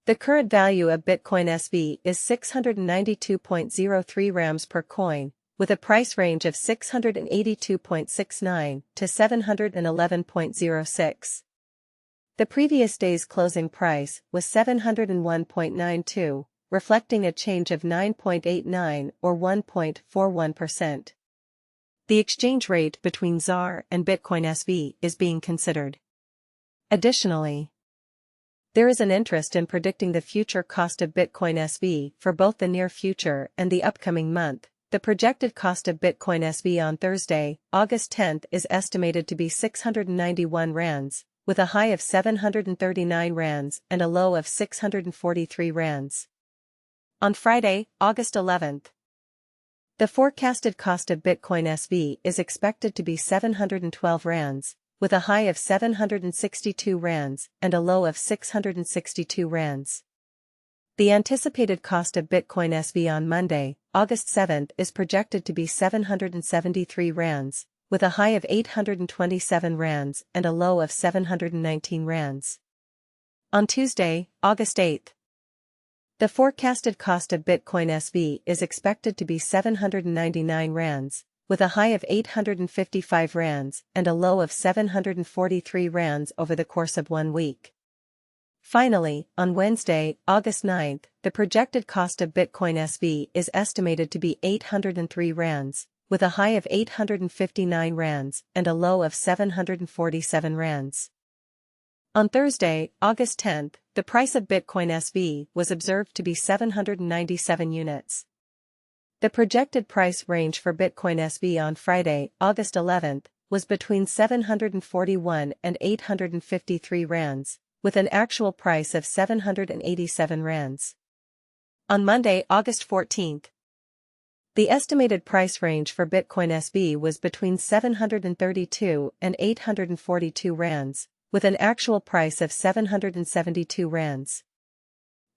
The current value of Bitcoin SV is 692.03 rams per coin, with a price range of 682.69 to 711.06. The previous day's closing price was 701.92, reflecting a change of 9.89 or 1.41%. The exchange rate between ZAR and Bitcoin SV is being considered. Additionally, there is an interest in predicting the future cost of Bitcoin SV for both the near future and the upcoming month. The projected cost of Bitcoin SV on Thursday, August 10th is estimated to be 691 rands, with a high of 739 rands and a low of 643 rands. On Friday, August 11th, the forecasted cost of Bitcoin SV is expected to be 712 rands, with a high of 762 rands and a low of 662 rands. The anticipated cost of Bitcoin SV on Monday, August 7th is projected to be 773 rands, with a high of 827 rands and a low of 719 rands. On Tuesday, August 8th, the forecasted cost of Bitcoin SV is expected to be 799 rands, with a high of 855 rands and a low of 743 rands over the course of 1 week. Finally, on Wednesday, August 9th, the projected cost of Bitcoin SV is estimated to be 803 rands, with a high of 859 rands and a low of 747 rands. On Thursday, August 10th, the price of Bitcoin SV was observed to be 797 units. The projected price range for Bitcoin SV on Friday, August 11th, was between 741 and 853 rands, with an actual price of 787 rands. On Monday, August 14th, the estimated price range for Bitcoin SV was between 732 and 842 rands, with an actual price of 772 rands.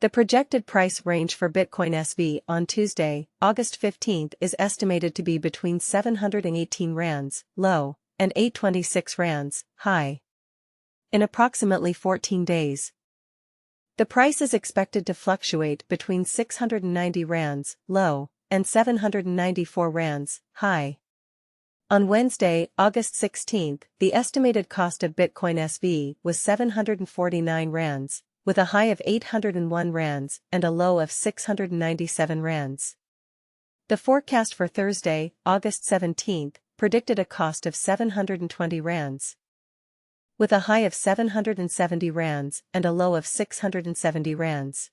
The projected price range for Bitcoin SV on Tuesday, August 15th is estimated to be between 718 rands, low, and 826 rands, high. In approximately 14 days, the price is expected to fluctuate between 690 rands, low, and 794 rands, high. On Wednesday, August 16th, the estimated cost of Bitcoin SV was 749 rands, with a high of 801 rands and a low of 697 rands. The forecast for Thursday, August 17th, predicted a cost of 720 rands, with a high of 770 rands and a low of 670 rands.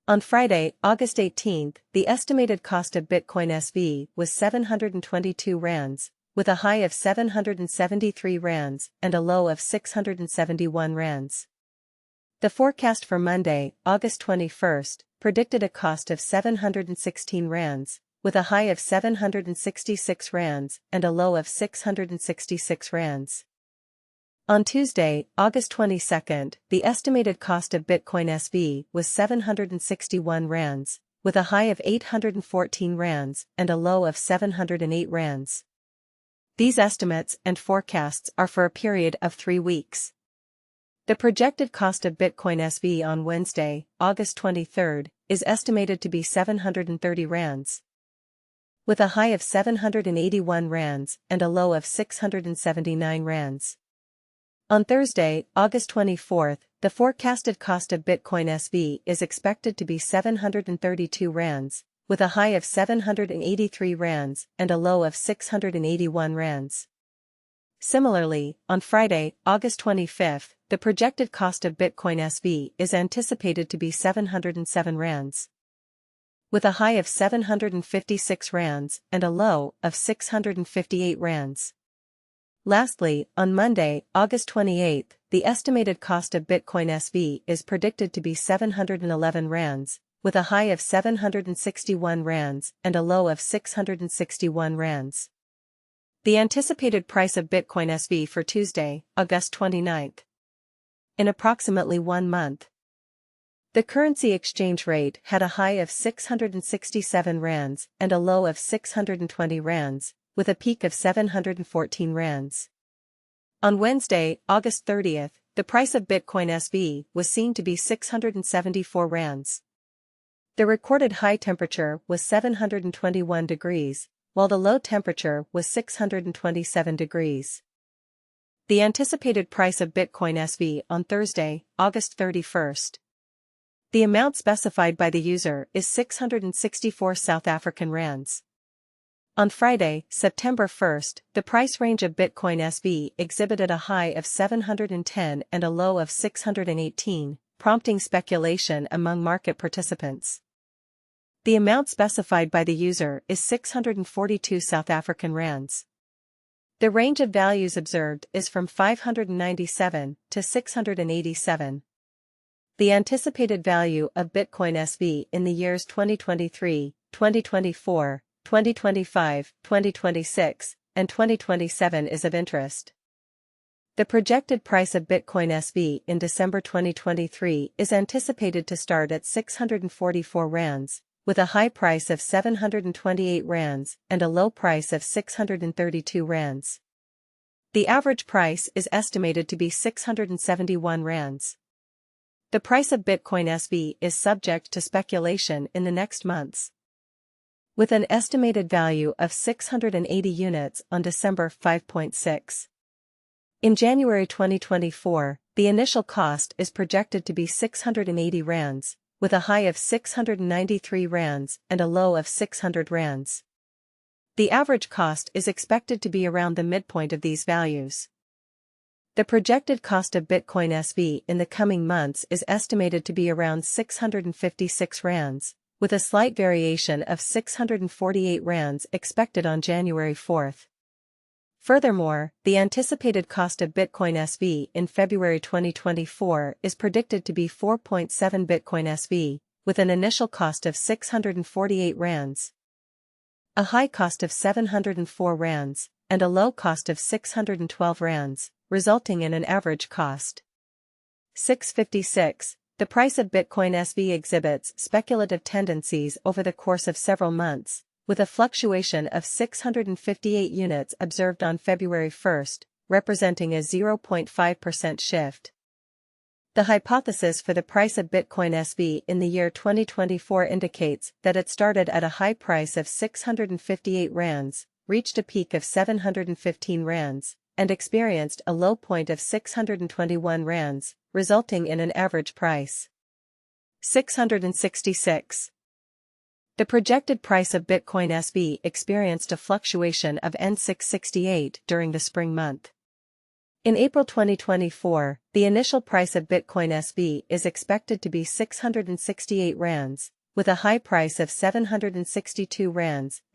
On Friday, August 18th, the estimated cost of Bitcoin SV was 722 rands, with a high of 773 rands and a low of 671 rands. The forecast for Monday, August 21st, predicted a cost of 716 rands, with a high of 766 rands and a low of 666 rands. On Tuesday, August 22nd, the estimated cost of Bitcoin SV was 761 rands, with a high of 814 rands and a low of 708 rands. These estimates and forecasts are for a period of 3 weeks. The projected cost of Bitcoin SV on Wednesday, August 23rd, is estimated to be 730 rands, with a high of 781 rands and a low of 679 rands. On Thursday, August 24th, the forecasted cost of Bitcoin SV is expected to be 732 rands, with a high of 783 rands and a low of 681 rands. Similarly, on Friday, August 25th, the projected cost of Bitcoin SV is anticipated to be 707 rands, with a high of 756 rands and a low of 658 rands. Lastly, on Monday, August 28th, the estimated cost of Bitcoin SV is predicted to be 711 rands, with a high of 761 rands and a low of 661 rands. The anticipated price of Bitcoin SV for Tuesday, August 29th. In approximately 1 month, the currency exchange rate had a high of 667 rands and a low of 620 rands, with a peak of 714 rands. On Wednesday, August 30th, the price of Bitcoin SV was seen to be 674 rands. The recorded high temperature was 721 degrees, while the low temperature was 627 degrees. The anticipated price of Bitcoin SV on Thursday, August 31st. The amount specified by the user is 664 South African rands. On Friday, September 1st, the price range of Bitcoin SV exhibited a high of 710 and a low of 618, prompting speculation among market participants. The amount specified by the user is 642 South African rands. The range of values observed is from 597 to 687. The anticipated value of Bitcoin SV in the years 2023, 2024, 2025, 2026, and 2027 is of interest. The projected price of Bitcoin SV in December 2023 is anticipated to start at 644 rands, with a high price of 728 rands and a low price of 632 rands. The average price is estimated to be 671 rands. The price of Bitcoin SV is subject to speculation in the next months. With an estimated value of 680 units on December 5.6. In January 2024, the initial cost is projected to be 680 rands, with a high of 693 rands and a low of 600 rands. The average cost is expected to be around the midpoint of these values. The projected cost of Bitcoin SV in the coming months is estimated to be around 656 rands, with a slight variation of 648 rands expected on January 4th. Furthermore, the anticipated cost of Bitcoin SV in February 2024 is predicted to be 4.7 Bitcoin SV, with an initial cost of 648 rands, a high cost of 704 rands, and a low cost of 612 rands, resulting in an average cost 656. The price of Bitcoin SV exhibits speculative tendencies over the course of several months, with a fluctuation of 658 units observed on February 1st, representing a 0.5% shift. The hypothesis for the price of Bitcoin SV in the year 2024 indicates that it started at a high price of 658 rands, reached a peak of 715 rands, and experienced a low point of 621 rands, resulting in an average price 666. The projected price of Bitcoin SV experienced a fluctuation of N668 during the spring month. In April 2024, the initial price of Bitcoin SV is expected to be 668 rands, with a high price of 762 rands,